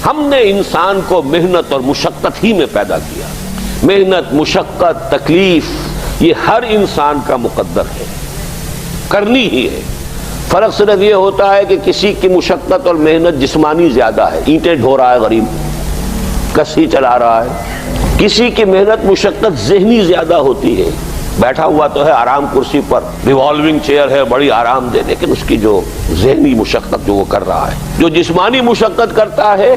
ہم نے انسان کو محنت اور مشقت ہی میں پیدا کیا. محنت، مشقت، تکلیف یہ ہر انسان کا مقدر ہے، کرنی ہی ہے. فرق صرف یہ ہوتا ہے کہ کسی کی مشقت اور محنت جسمانی زیادہ ہے، اینٹیں ڈھو رہا ہے غریب، کسی چلا رہا ہے. کسی کی محنت مشقت ذہنی زیادہ ہوتی ہے، بیٹھا ہوا تو ہے آرام کرسی پر، ریوالونگ چیئر ہے بڑی آرام دہ، لیکن اس کی جو ذہنی مشقت جو وہ کر رہا ہے. جو جسمانی مشقت کرتا ہے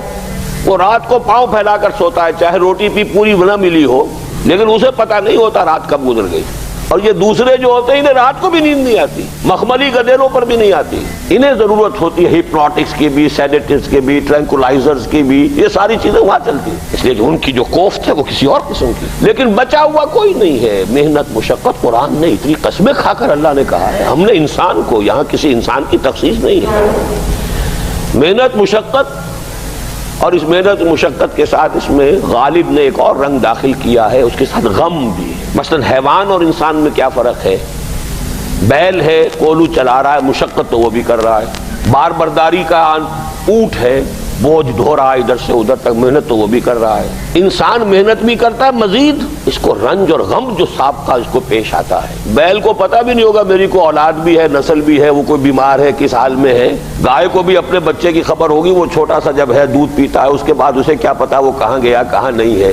وہ رات کو پاؤں پھیلا کر سوتا ہے، چاہے روٹی بھی پوری نہ ملی ہو، لیکن اسے پتہ نہیں ہوتا رات کب گزر گئی. اور یہ دوسرے جو ہوتے ہیں انہیں رات کو بھی نیند نہیں آتی، مخملی گدیروں پر بھی نہیں آتی. انہیں ضرورت ہوتی ہے ہپنوٹکس کی بھی، سیڈیٹیوز کی بھی، ٹرینکولائزرز کی بھی، یہ ساری چیزیں وہاں چلتی ہیں، اس لیے کہ ان کی جو کوفت ہے وہ کسی اور قسم کی. لیکن بچا ہوا کوئی نہیں ہے. محنت، مشقت قرآن نے اتنی قسمیں کھا کر اللہ نے کہا ہے. ہم نے انسان کو، یہاں کسی انسان کی تخصیص نہیں ہے. محنت، مشقت، اور اس محنت مشقت کے ساتھ اس میں غالب نے ایک اور رنگ داخل کیا ہے، اس کے ساتھ غم بھی. مثلا حیوان اور انسان میں کیا فرق ہے؟ بیل ہے، کولو چلا رہا ہے، مشقت تو وہ بھی کر رہا ہے. بار برداری کا اونٹ ہے، بوجھ ڈھو رہا ہے ادھر سے ادھر تک، محنت تو وہ بھی کر رہا ہے. انسان محنت بھی کرتا ہے، مزید اس کو رنج اور غم جو سابقہ اس کو پیش آتا ہے. بیل کو پتہ بھی نہیں ہوگا میری کو اولاد بھی ہے، نسل بھی ہے، وہ کوئی بیمار ہے، کس حال میں ہے. گائے کو بھی اپنے بچے کی خبر ہوگی، وہ چھوٹا سا جب ہے دودھ پیتا ہے، اس کے بعد اسے کیا پتا وہ کہاں گیا کہاں نہیں ہے.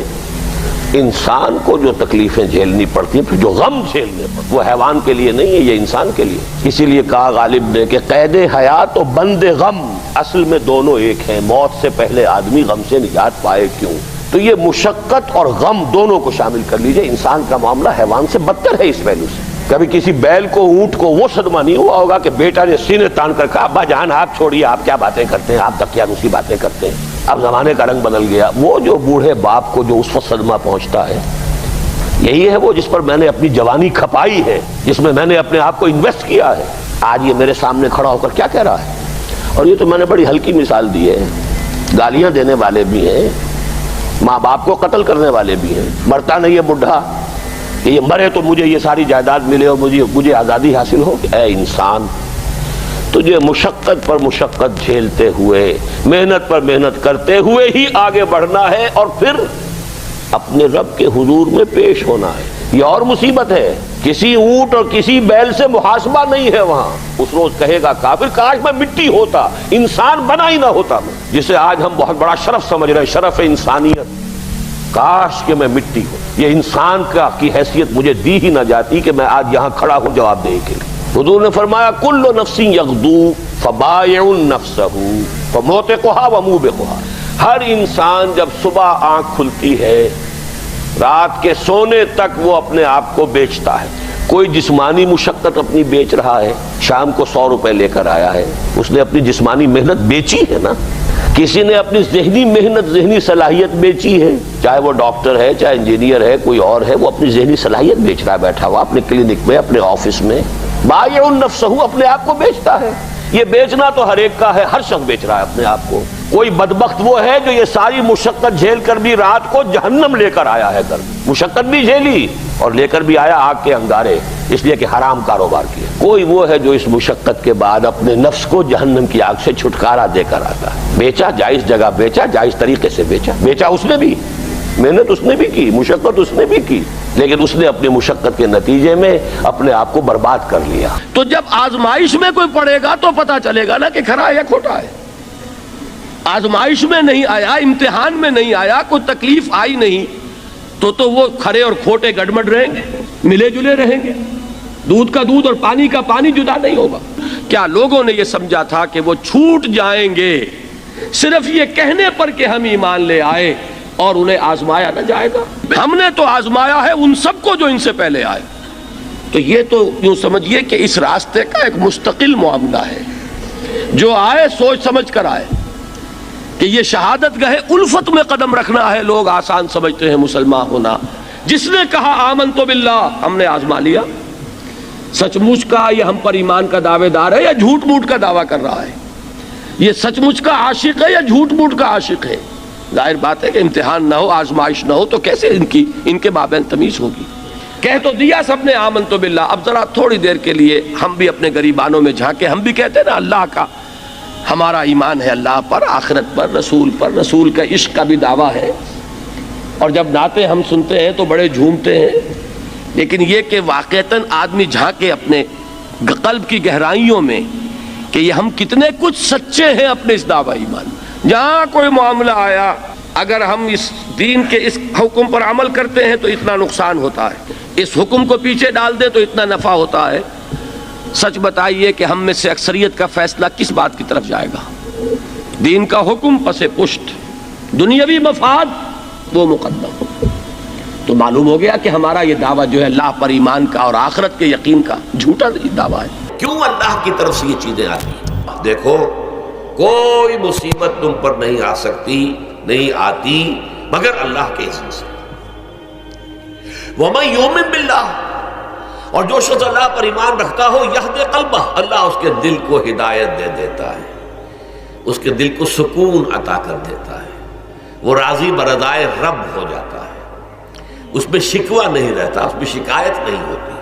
انسان کو جو تکلیفیں جھیلنی پڑتی ہیں، پھر جو غم جھیلنے پڑتے، وہ حیوان کے لیے نہیں ہے، یہ انسان کے لیے. اسی لیے کہا غالب نے کہ قید حیات و بند غم اصل میں دونوں ایک ہیں. موت سے پہلے آدمی غم سے نجات پائے کیوں؟ تو یہ مشقت اور غم دونوں کو شامل کر لیجئے. انسان کا معاملہ حیوان سے بدتر ہے اس پہلو سے. کبھی کسی بیل کو، اونٹ کو وہ صدمہ نہیں ہوا ہوگا کہ بیٹا نے سینے تان کر کہا ابا جان آپ چھوڑیے، آپ کیا باتیں کرتے ہیں، آپ دقیانوسی باتیں کرتے ہیں، اب زمانے کا رنگ بدل گیا. وہ جو بوڑھے باپ کو جو اس وقت صدمہ پہنچتا ہے، یہی ہے وہ جس پر میں نے اپنی جوانی کھپائی ہے، جس میں میں نے اپنے آپ کو انویسٹ کیا ہے. آج یہ میرے سامنے کھڑا ہو کر کیا کہہ رہا ہے. اور یہ تو میں نے بڑی ہلکی مثال دی ہے. گالیاں دینے والے بھی ہیں، ماں باپ کو قتل کرنے والے بھی ہیں. مرتا نہیں ہے بڈھا کہ یہ مرے تو مجھے یہ ساری جائیداد ملے اور مجھے آزادی حاصل ہو. اے انسان، تجھے مشقت پر مشقت جھیلتے ہوئے، محنت پر محنت کرتے ہوئے ہی آگے بڑھنا ہے، اور پھر اپنے رب کے حضور میں پیش ہونا ہے. یہ اور مصیبت ہے. کسی اونٹ اور کسی بیل سے محاسبہ نہیں ہے وہاں. اس روز کہے گا کافر کاش میں مٹی ہوتا، انسان بنا ہی نہ ہوتا میں، جسے آج ہم بہت بڑا شرف سمجھ رہے ہیں، شرف انسانیت. کاش کہ میں مٹی ہوں، یہ انسان کی حیثیت مجھے دی ہی نہ جاتی کہ میں آج یہاں کھڑا ہوں جواب دے کے لیے. حضور نے فرمایا کل نفس یغدو فبائع نفسہ فموتقھا وموبقھا. ہر انسان جب صبح آنکھ کھلتی ہے، رات کے سونے تک وہ اپنے آپ کو بیچتا ہے. کوئی جسمانی مشقت اپنی بیچ رہا ہے، شام کو 100 روپے لے کر آیا ہے، اس نے اپنی جسمانی محنت بیچی ہے نا. کسی نے اپنی ذہنی محنت، ذہنی صلاحیت بیچی ہے، چاہے وہ ڈاکٹر ہے، چاہے انجینئر ہے، کوئی اور ہے، وہ اپنی ذہنی صلاحیت بیچ رہا ہے بیٹھا ہوا اپنے کلینک میں، اپنے آفس میں. بائع نفسہ، اپنے آپ کو بیچتا ہے. یہ بیچنا تو ہر ایک کا ہے، ہر شخص بیچ رہا ہے اپنے آپ کو. کوئی بدبخت وہ ہے جو یہ ساری مشقت جھیل کر بھی رات کو جہنم لے کر آیا ہے. کر مشقت بھی جھیلی اور لے کر بھی آیا آگ کے انگارے، اس لیے کہ حرام کاروبار کیا. کوئی وہ ہے جو اس مشقت کے بعد اپنے نفس کو جہنم کی آگ سے چھٹکارا دے کر آتا ہے. بیچا، جائز جگہ بیچا، جائز طریقے سے بیچا. بیچا اس نے بھی، محنت اس نے بھی کی، مشقت اس نے بھی کی، لیکن اس نے اپنی مشقت کے نتیجے میں اپنے آپ کو برباد کر لیا. تو جب آزمائش میں کوئی پڑے گا تو پتا چلے گا نا کہ کھرا ہے یا کھوٹا ہے. آزمائش میں نہیں آیا، امتحان میں نہیں آیا، کوئی تکلیف آئی نہیں، تو وہ کھرے اور کھوٹے گڑمڑ رہیں گے، ملے جلے رہیں گے. دودھ کا دودھ اور پانی کا پانی جدا نہیں ہوگا. کیا لوگوں نے یہ سمجھا تھا کہ وہ چھوٹ جائیں گے صرف یہ کہنے پر کہ ہم ایمان لے آئے اور انہیں آزمایا نہ جائے گا؟ ہم نے تو آزمایا ہے ان سب کو جو ان سے پہلے آئے. تو یہ تو یوں سمجھیے کہ اس راستے کا ایک مستقل معاملہ ہے. جو آئے سوچ سمجھ کر آئے کہ یہ شہادت گاہ الفت میں قدم رکھنا ہے. لوگ آسان سمجھتے ہیں مسلمان ہونا. جس نے کہا آمنت باللہ، ہم نے آزما لیا. سچ مچ کا یہ ہم پر ایمان کا دعوے دار ہے یا جھوٹ موٹ کا دعویٰ کر رہا ہے؟ یہ سچ مچ کا عاشق ہے یا جھوٹ موٹ کا عاشق ہے؟ ظاہر بات ہے کہ امتحان نہ ہو، آزمائش نہ ہو تو کیسے ان کے مابین تمیز ہوگی؟ کہہ تو دیا سب نے آمنت باللہ. اب ذرا تھوڑی دیر کے لیے ہم بھی اپنے گریبانوں میں جھانکے. ہم بھی کہتے ہیں نا اللہ کا، ہمارا ایمان ہے اللہ پر، آخرت پر، رسول کا عشق کا بھی دعویٰ ہے، اور جب نعتیں ہم سنتے ہیں تو بڑے جھومتے ہیں، لیکن یہ کہ واقعتاً آدمی جھانکے اپنے قلب کی گہرائیوں میں کہ یہ ہم کتنے کچھ سچے ہیں اپنے اس دعویٰ ایمان میں۔ جہاں کوئی معاملہ آیا، اگر ہم اس دین کے اس حکم پر عمل کرتے ہیں تو اتنا نقصان ہوتا ہے، اس حکم کو پیچھے ڈال دیں تو اتنا نفع ہوتا ہے۔ سچ بتائیے کہ ہم میں سے اکثریت کا فیصلہ کس بات کی طرف جائے گا؟ دین کا حکم پس پشت، دنیاوی مفاد وہ مقدم۔ تو معلوم ہو گیا کہ ہمارا یہ دعویٰ جو ہے اللہ پر ایمان کا اور آخرت کے یقین کا جھوٹا دعویٰ ہے۔ کیوں اللہ کی طرف سے یہ چیزیں آتی ہیں؟ دیکھو، کوئی مصیبت تم پر نہیں آ سکتی، نہیں آتی مگر اللہ کے اذن سے۔ وَمَن يُؤْمِن بِاللَّهِ، اور جو شخص اللہ پر ایمان رکھتا ہو، یہدِ قلبہ، اللہ اس کے دل کو ہدایت دے دیتا ہے، اس کے دل کو سکون عطا کر دیتا ہے، وہ راضی برضائے رب ہو جاتا ہے، اس میں شکوہ نہیں رہتا، اس میں شکایت نہیں ہوتی،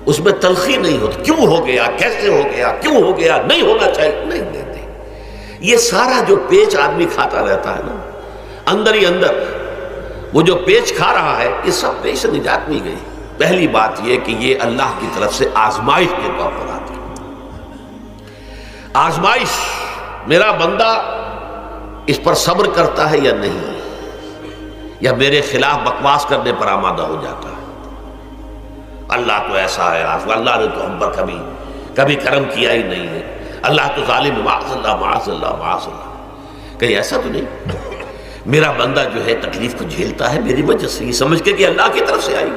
اس میں تلخی نہیں ہوتی، کیوں ہو گیا، کیسے ہو گیا، کیوں ہو گیا، نہیں ہونا چاہیے، نہیں دیتے۔ یہ سارا جو پیچ آدمی کھاتا رہتا ہے نا، اندر ہی اندر وہ جو پیچ کھا رہا ہے، یہ سب پیچ سے نجات مل گئی۔ پہلی بات یہ کہ یہ اللہ کی طرف سے آزمائش کے طور پر آتی ہے۔ آزمائش، میرا بندہ اس پر صبر کرتا ہے یا نہیں، یا میرے خلاف بکواس کرنے پر آمادہ ہو جاتا ہے۔ اللہ تو ایسا ہے، اللہ نے تو ہم پر کبھی کرم کیا ہی نہیں ہے، اللہ تو ظالم، معاذ اللہ معاذ اللہ معاذ اللہ۔ کہیں ایسا تو نہیں، میرا بندہ جو ہے تکلیف کو جھیلتا ہے میری وجہ سے، یہ سمجھ کے کہ اللہ کی طرف سے آئی۔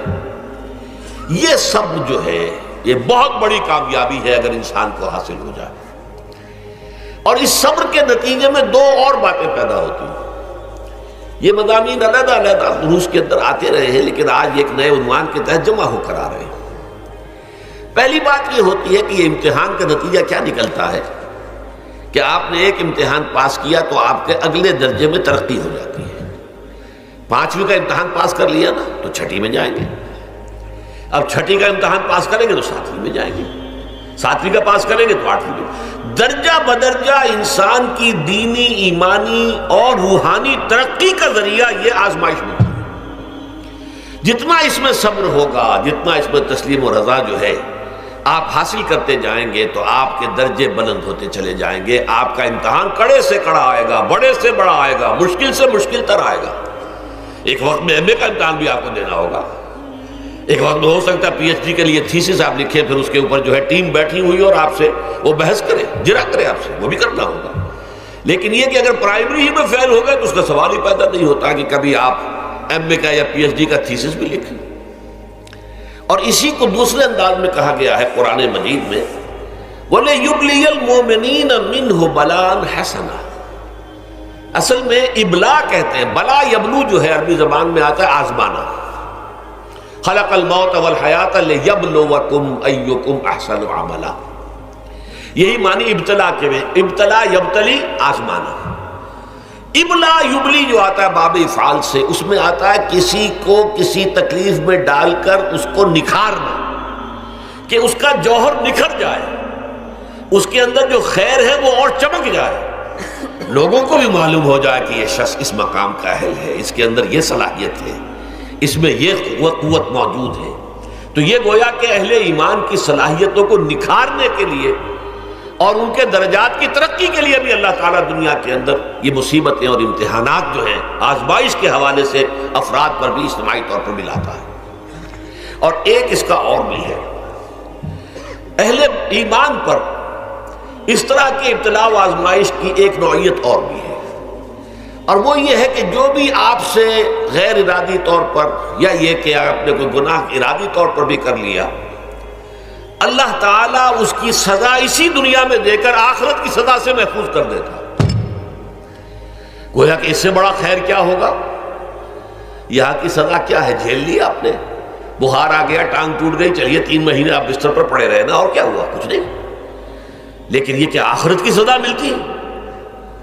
یہ سب جو ہے یہ بہت بڑی کامیابی ہے اگر انسان کو حاصل ہو جائے۔ اور اس صبر کے نتیجے میں دو اور باتیں پیدا ہوتی ہیں۔ یہ مضامین علیحدہ علیحدہ دروس کے اندر آتے رہے ہیں، لیکن آج ایک نئے عنوان کے تحت جمع ہو کر آ رہے ہیں۔ پہلی بات یہ ہوتی ہے کہ یہ امتحان کا نتیجہ کیا نکلتا ہے کہ آپ نے ایک امتحان پاس کیا تو آپ کے اگلے درجے میں ترقی ہو جاتی ہے۔ 5ویں کا امتحان پاس کر لیا نا تو 6ٹھی میں جائیں گے، اب 6ٹھی کا امتحان پاس کریں گے تو 7ویں میں جائیں گے، 7ویں کا پاس کریں گے تو 8ویں میں۔ درجہ بدرجہ انسان کی دینی، ایمانی اور روحانی ترقی کا ذریعہ یہ آزمائش ہوتی ہے۔ جتنا اس میں صبر ہوگا، جتنا اس میں تسلیم و رضا جو ہے آپ حاصل کرتے جائیں گے تو آپ کے درجے بلند ہوتے چلے جائیں گے۔ آپ کا امتحان کڑے سے کڑا آئے گا، بڑے سے بڑا آئے گا، مشکل سے مشکل تر آئے گا۔ ایک وقت میں ایم اے کا امتحان بھی آپ کو دینا ہوگا، ایک وقت میں ہو سکتا ہے پی ایچ ڈی کے لیے تھیسس آپ لکھیں، پھر اس کے اوپر جو ہے ٹیم بیٹھی ہوئی اور آپ سے وہ بحث کرے، جرا کرے آپ سے، وہ بھی کرنا ہوگا۔ لیکن یہ کہ اگر پرائمری ہی میں فیل ہو گئے تو اس کا سوال ہی پیدا نہیں ہوتا کہ کبھی آپ ایم اے کا یا پی ایچ ڈی کا تھیسس بھی لکھیں۔ اور اسی کو دوسرے انداز میں کہا گیا ہے قرآن مجید میں، وَلِيُبْلِيَ الْمُؤْمِنِينَ مِنْهُ بَلَاءً حَسَنًا۔ اصل میں ابلا کہتے ہیں، بلا یبلو جو ہے عربی زبان میں آتا ہے آزمانا۔ خلق الموت والحیات لیبلوکم ایکم احسن عملا، یہی معنی ابتلا کے میں، ابتلا یبتلی آزمانا۔ ابلا یبلی جو آتا ہے باب افعال سے، اس میں آتا ہے کسی کو کسی تکلیف میں ڈال کر اس کو نکھارنا، کہ اس کا جوہر نکھر جائے، اس کے اندر جو خیر ہے وہ اور چمک جائے، لوگوں کو بھی معلوم ہو جائے کہ یہ شخص اس مقام کا اہل ہے، اس کے اندر یہ صلاحیت ہے، اس میں یہ قوت موجود ہے۔ تو یہ گویا کہ اہل ایمان کی صلاحیتوں کو نکھارنے کے لیے اور ان کے درجات کی ترقی کے لیے بھی اللہ تعالیٰ دنیا کے اندر یہ مصیبتیں اور امتحانات جو ہیں آزمائش کے حوالے سے افراد پر بھی اجتماعی طور پر بھی لاتا ہے۔ اور ایک اس کا اور بھی ہے، اہل ایمان پر اس طرح کی ابتلا و آزمائش کی ایک نوعیت اور بھی ہے، اور وہ یہ ہے کہ جو بھی آپ سے غیر ارادی طور پر یا یہ کہ آپ نے کوئی گناہ ارادی طور پر بھی کر لیا، اللہ تعالیٰ اس کی سزا اسی دنیا میں دے کر آخرت کی سزا سے محفوظ کر دیتا۔ گویا کہ اس سے بڑا خیر کیا ہوگا؟ یہاں کی سزا کیا ہے؟ جھیل لی آپ نے، بخار آ گیا، ٹانگ ٹوٹ گئی، چلیے 3 مہینے آپ بستر پر پڑے رہے نا، اور کیا ہوا؟ کچھ نہیں۔ لیکن یہ کہ آخرت کی سزا ملتی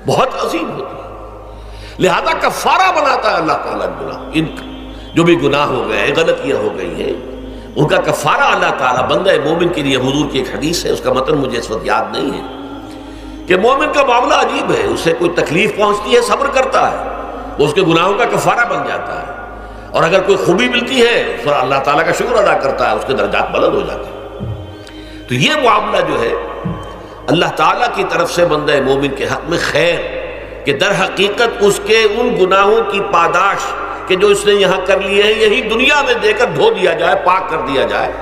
بہت عظیم ہوتی ہے، لہذا کفارہ بناتا ہے اللہ تعالیٰ گناہ، ان جو بھی گناہ ہو گئے ہیں، غلطیاں ہو گئی ہیں، ان کا کفارہ اللہ تعالیٰ بندہ مومن کے لیے، حضور کی ایک حدیث ہے، اس کا متن مجھے اس وقت یاد نہیں ہے، کہ مومن کا معاملہ عجیب ہے، اسے کوئی تکلیف پہنچتی ہے صبر کرتا ہے، وہ اس کے گناہوں کا کفارہ بن جاتا ہے، اور اگر کوئی خوبی ملتی ہے تو اللہ تعالیٰ کا شکر ادا کرتا ہے، اس کے درجات بلند ہو جاتے ہیں۔ تو یہ معاملہ جو ہے اللہ تعالیٰ کی طرف سے بندہ مومن کے حق میں خیر، کہ در حقیقت اس کے ان گناہوں کی پاداش کہ جو اس نے یہاں کر لیے ہیں یہی دنیا میں دے کر دھو دیا جائے، پاک کر دیا جائے۔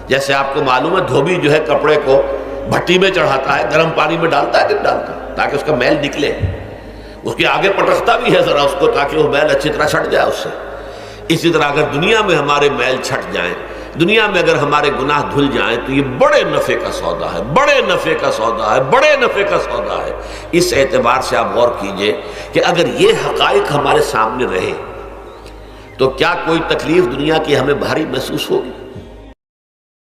جیسے آپ کو معلوم ہے دھوبی جو ہے کپڑے کو بھٹی میں چڑھاتا ہے، گرم پانی میں ڈالتا ہے کہ ڈالتا ہے تاکہ اس کا میل نکلے، اس کے آگے پٹکتا بھی ہے ذرا اس کو تاکہ وہ میل اچھی طرح چھٹ جائے اس سے۔ اسی طرح اگر دنیا میں ہمارے میل چھٹ جائیں، دنیا میں اگر ہمارے گناہ دھل جائیں تو یہ بڑے نفع کا سودا ہے، بڑے نفع کا سودا ہے، بڑے نفع کا سودا ہے۔ اس اعتبار سے آپ غور کیجئے کہ اگر یہ حقائق ہمارے سامنے رہے تو کیا کوئی تکلیف دنیا کی ہمیں بھاری محسوس ہوگی؟